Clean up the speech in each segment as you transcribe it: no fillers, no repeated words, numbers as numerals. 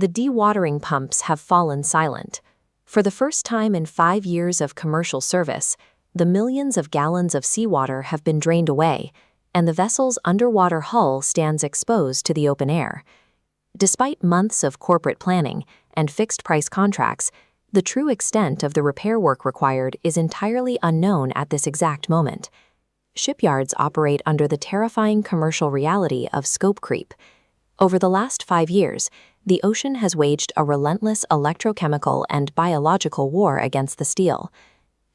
the dewatering pumps have fallen silent. For the first time in 5 years of commercial service, the millions of gallons of seawater have been drained away, and the vessel's underwater hull stands exposed to the open air. Despite months of corporate planning and fixed-price contracts, the true extent of the repair work required is entirely unknown at this exact moment. Shipyards operate under the terrifying commercial reality of scope creep. Over the last 5 years, the ocean has waged a relentless electrochemical and biological war against the steel.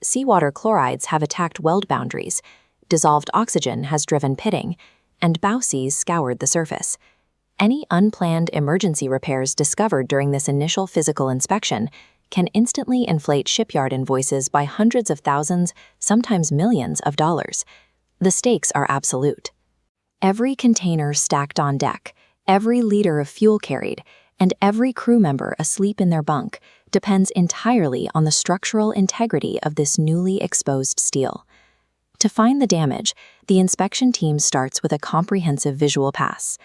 Seawater chlorides have attacked weld boundaries, dissolved oxygen has driven pitting, and bow seas scoured the surface. Any unplanned emergency repairs discovered during this initial physical inspection can instantly inflate shipyard invoices by hundreds of thousands, sometimes millions of dollars. The stakes are absolute. Every container stacked on deck, every liter of fuel carried, and every crew member asleep in their bunk depends entirely on the structural integrity of this newly exposed steel. To find the damage, the inspection team starts with a comprehensive visual pass.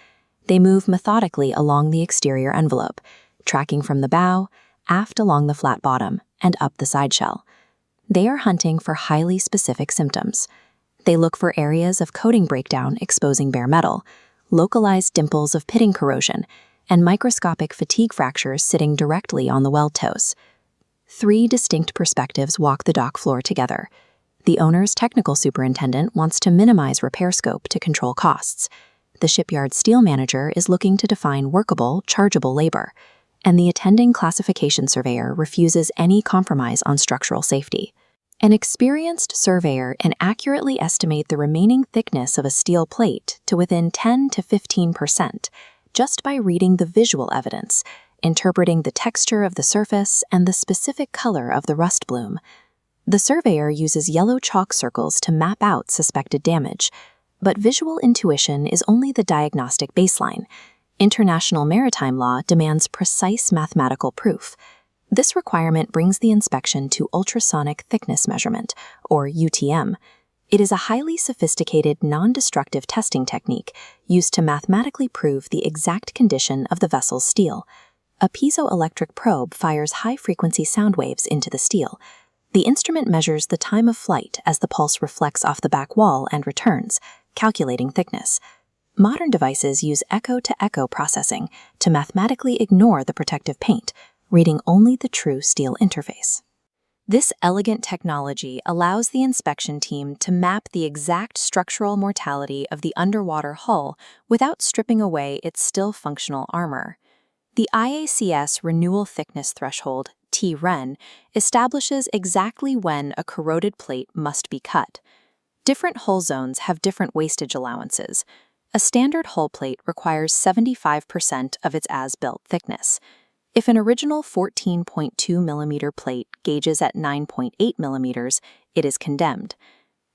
They move methodically along the exterior envelope, tracking from the bow, aft along the flat bottom, and up the side shell. They are hunting for highly specific symptoms. They look for areas of coating breakdown exposing bare metal, localized dimples of pitting corrosion, and microscopic fatigue fractures sitting directly on the weld toes. 3 distinct perspectives walk the dock floor together. The owner's technical superintendent wants to minimize repair scope to control costs. The shipyard steel manager is looking to define workable, chargeable labor, and the attending classification surveyor refuses any compromise on structural safety. An experienced surveyor can accurately estimate the remaining thickness of a steel plate to within 10 to 15% just by reading the visual evidence, interpreting the texture of the surface and the specific color of the rust bloom. The surveyor uses yellow chalk circles to map out suspected damage, but visual intuition is only the diagnostic baseline. International maritime law demands precise mathematical proof. This requirement brings the inspection to ultrasonic thickness measurement, or UTM. It is a highly sophisticated, non-destructive testing technique used to mathematically prove the exact condition of the vessel's steel. A piezoelectric probe fires high-frequency sound waves into the steel. The instrument measures the time of flight as the pulse reflects off the back wall and returns, calculating thickness. Modern devices use echo-to-echo processing to mathematically ignore the protective paint, reading only the true steel interface. This elegant technology allows the inspection team to map the exact structural mortality of the underwater hull without stripping away its still functional armor. The IACS Renewal Thickness Threshold, TREN, establishes exactly when a corroded plate must be cut. Different hull zones have different wastage allowances. A standard hull plate requires 75% of its as-built thickness. If an original 14.2 mm plate gauges at 9.8 mm, it is condemned.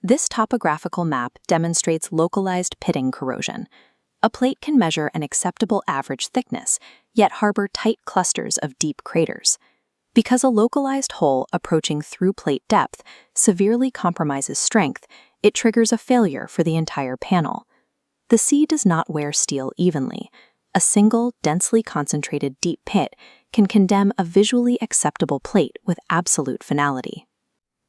This topographical map demonstrates localized pitting corrosion. A plate can measure an acceptable average thickness, yet harbor tight clusters of deep craters. Because a localized hole approaching through plate depth severely compromises strength, it triggers a failure for the entire panel. The sea does not wear steel evenly. A single, densely concentrated deep pit can condemn a visually acceptable plate with absolute finality.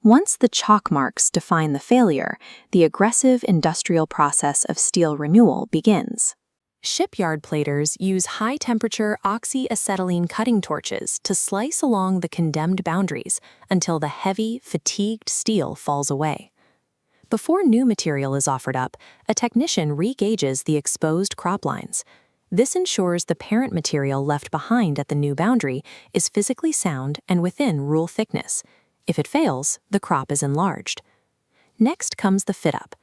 Once the chalk marks define the failure, the aggressive industrial process of steel renewal begins. Shipyard platers use high-temperature oxyacetylene cutting torches to slice along the condemned boundaries until the heavy, fatigued steel falls away. Before new material is offered up, a technician re-gauges the exposed crop lines. This ensures the parent material left behind at the new boundary is physically sound and within rule thickness. If it fails, the crop is enlarged. Next comes the fit-up.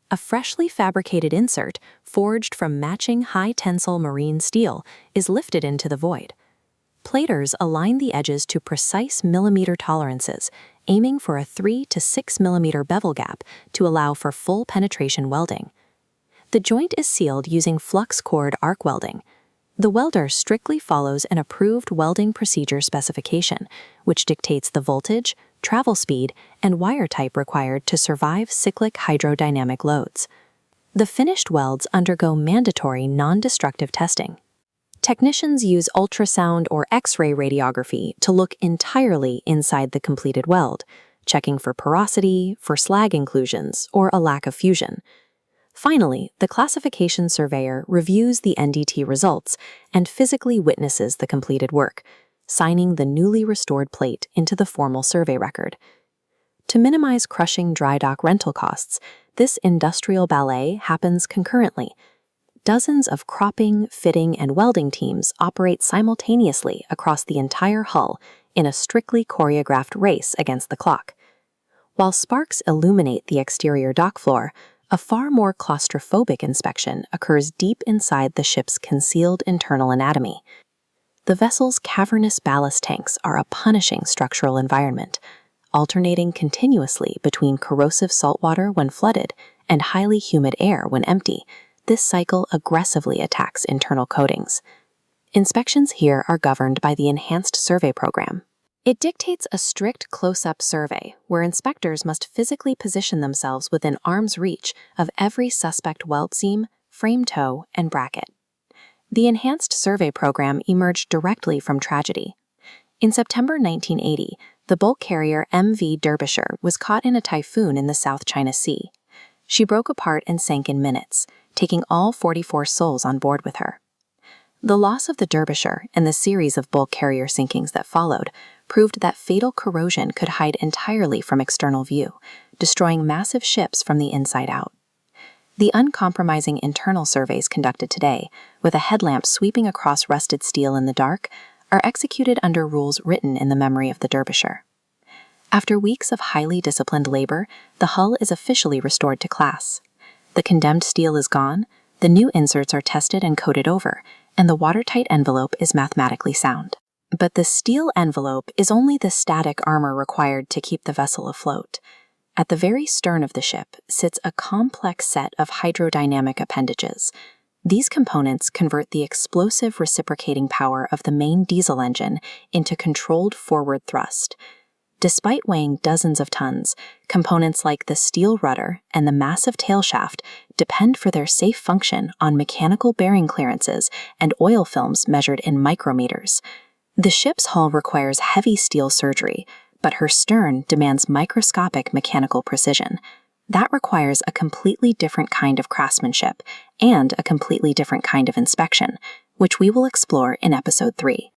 A freshly fabricated insert, forged from matching high-tensile marine steel, is lifted into the void. Platers align the edges to precise millimeter tolerances, aiming for a 3 to 6 mm bevel gap to allow for full penetration welding. The joint is sealed using flux-cored arc welding. The welder strictly follows an approved welding procedure specification, which dictates the voltage, travel speed, and wire type required to survive cyclic hydrodynamic loads. The finished welds undergo mandatory non-destructive testing. Technicians use ultrasound or X-ray radiography to look entirely inside the completed weld, checking for porosity, for slag inclusions, or a lack of fusion. Finally, the classification surveyor reviews the NDT results and physically witnesses the completed work, signing the newly restored plate into the formal survey record. To minimize crushing dry dock rental costs, this industrial ballet happens concurrently. Dozens of cropping, fitting, and welding teams operate simultaneously across the entire hull in a strictly choreographed race against the clock. While sparks illuminate the exterior dock floor, a far more claustrophobic inspection occurs deep inside the ship's concealed internal anatomy. The vessel's cavernous ballast tanks are a punishing structural environment, alternating continuously between corrosive saltwater when flooded and highly humid air when empty. This cycle aggressively attacks internal coatings. Inspections here are governed by the Enhanced Survey Program. It dictates a strict close-up survey where inspectors must physically position themselves within arm's reach of every suspect weld seam, frame toe, and bracket. The Enhanced Survey Program emerged directly from tragedy. In September 1980, the bulk carrier MV Derbyshire was caught in a typhoon in the South China Sea. She broke apart and sank in minutes, taking all 44 souls on board with her. The loss of the Derbyshire and the series of bulk carrier sinkings that followed proved that fatal corrosion could hide entirely from external view, destroying massive ships from the inside out. The uncompromising internal surveys conducted today, with a headlamp sweeping across rusted steel in the dark, are executed under rules written in the memory of the Derbyshire. After weeks of highly disciplined labor, the hull is officially restored to class. The condemned steel is gone, the new inserts are tested and coated over, and the watertight envelope is mathematically sound. But the steel envelope is only the static armor required to keep the vessel afloat. At the very stern of the ship sits a complex set of hydrodynamic appendages. These components convert the explosive reciprocating power of the main diesel engine into controlled forward thrust. Despite weighing dozens of tons, components like the steel rudder and the massive tail shaft depend for their safe function on mechanical bearing clearances and oil films measured in micrometers. The ship's hull requires heavy steel surgery, but her stern demands microscopic mechanical precision. That requires a completely different kind of craftsmanship and a completely different kind of inspection, which we will explore in Episode 3.